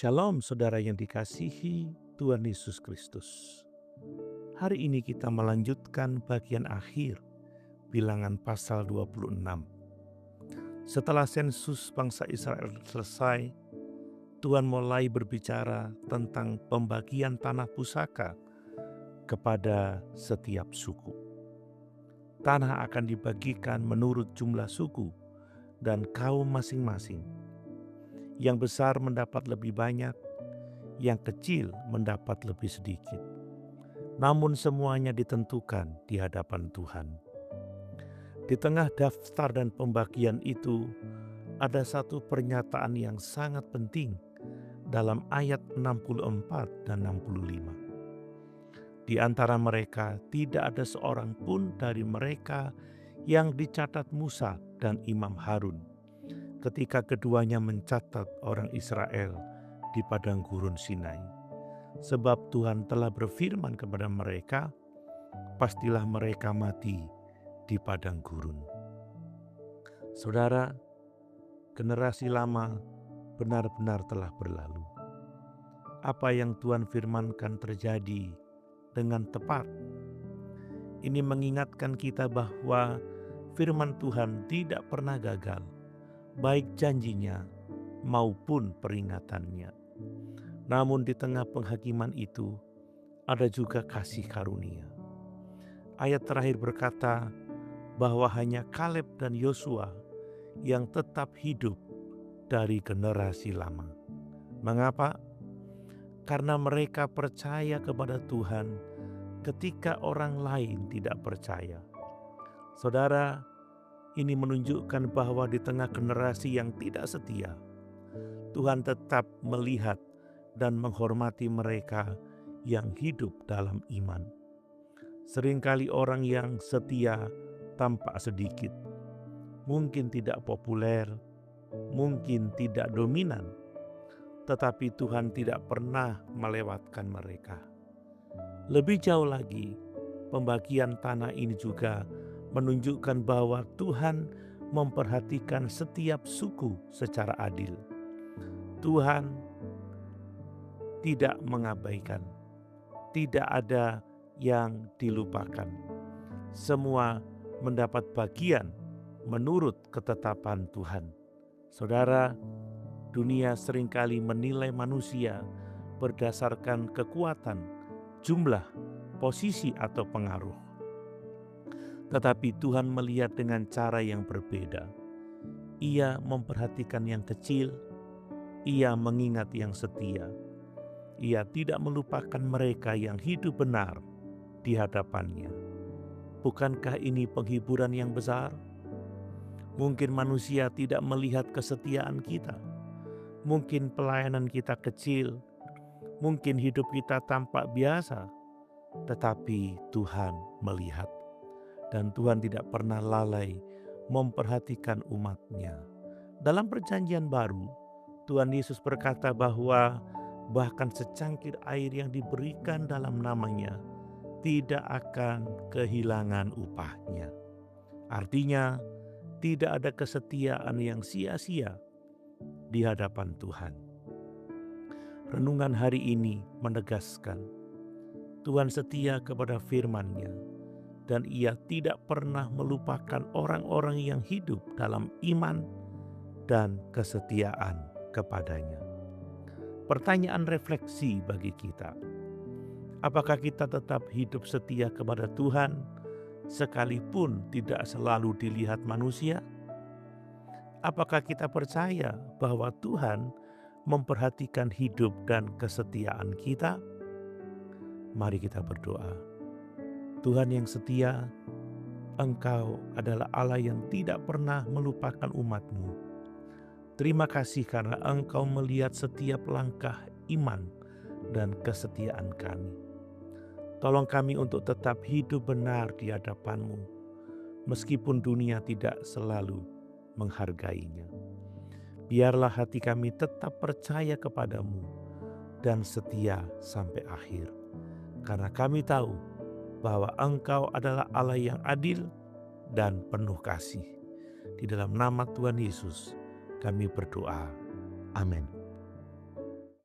Shalom saudara yang dikasihi Tuhan Yesus Kristus. Hari ini kita melanjutkan bagian akhir Bilangan pasal 26. Setelah sensus bangsa Israel selesai, Tuhan mulai berbicara tentang pembagian tanah pusaka kepada setiap suku. Tanah akan dibagikan menurut jumlah suku dan kaum masing-masing. Yang besar mendapat lebih banyak, yang kecil mendapat lebih sedikit. Namun semuanya ditentukan di hadapan Tuhan. Di tengah daftar dan pembagian itu, ada satu pernyataan yang sangat penting dalam ayat 64 dan 65. Di antara mereka tidak ada seorang pun dari mereka yang dicatat Musa dan Imam Harun ketika keduanya mencatat orang Israel di padang gurun Sinai. Sebab Tuhan telah berfirman kepada mereka, pastilah mereka mati di padang gurun. Saudara, generasi lama benar-benar telah berlalu. Apa yang Tuhan firmankan terjadi dengan tepat. Ini mengingatkan kita bahwa firman Tuhan tidak pernah gagal, baik janjinya maupun peringatannya. Namun di tengah penghakiman itu ada juga kasih karunia. Ayat terakhir berkata bahwa hanya Kaleb dan Yosua yang tetap hidup dari generasi lama. Mengapa? Karena mereka percaya kepada Tuhan ketika orang lain tidak percaya. Saudara, ini menunjukkan bahwa di tengah generasi yang tidak setia, Tuhan tetap melihat dan menghormati mereka yang hidup dalam iman. Seringkali orang yang setia tampak sedikit, mungkin tidak populer, mungkin tidak dominan, tetapi Tuhan tidak pernah melewatkan mereka. Lebih jauh lagi, pembagian tanah ini juga menunjukkan bahwa Tuhan memperhatikan setiap suku secara adil. Tuhan tidak mengabaikan, tidak ada yang dilupakan. Semua mendapat bagian menurut ketetapan Tuhan. Saudara, dunia seringkali menilai manusia berdasarkan kekuatan, jumlah, posisi atau pengaruh. Tetapi Tuhan melihat dengan cara yang berbeda. Ia memperhatikan yang kecil, Ia mengingat yang setia. Ia tidak melupakan mereka yang hidup benar di hadapannya. Bukankah ini penghiburan yang besar? Mungkin manusia tidak melihat kesetiaan kita. Mungkin pelayanan kita kecil. Mungkin hidup kita tampak biasa. Tetapi Tuhan melihat. Dan Tuhan tidak pernah lalai memperhatikan umat-Nya. Dalam perjanjian baru, Tuhan Yesus berkata bahwa bahkan secangkir air yang diberikan dalam nama-Nya tidak akan kehilangan upahnya. Artinya, tidak ada kesetiaan yang sia-sia di hadapan Tuhan. Renungan hari ini menegaskan, Tuhan setia kepada firman-Nya, dan Ia tidak pernah melupakan orang-orang yang hidup dalam iman dan kesetiaan kepadanya. Pertanyaan refleksi bagi kita, apakah kita tetap hidup setia kepada Tuhan sekalipun tidak selalu dilihat manusia? Apakah kita percaya bahwa Tuhan memperhatikan hidup dan kesetiaan kita? Mari kita berdoa. Tuhan yang setia, Engkau adalah Allah yang tidak pernah melupakan umat-Mu. Terima kasih karena Engkau melihat setiap langkah iman dan kesetiaan kami. Tolong kami untuk tetap hidup benar di hadapan-Mu, meskipun dunia tidak selalu menghargainya. Biarlah hati kami tetap percaya kepadamu dan setia sampai akhir. Karena kami tahu bahwa Engkau adalah Allah yang adil dan penuh kasih. Di dalam nama Tuhan Yesus kami berdoa. Amin.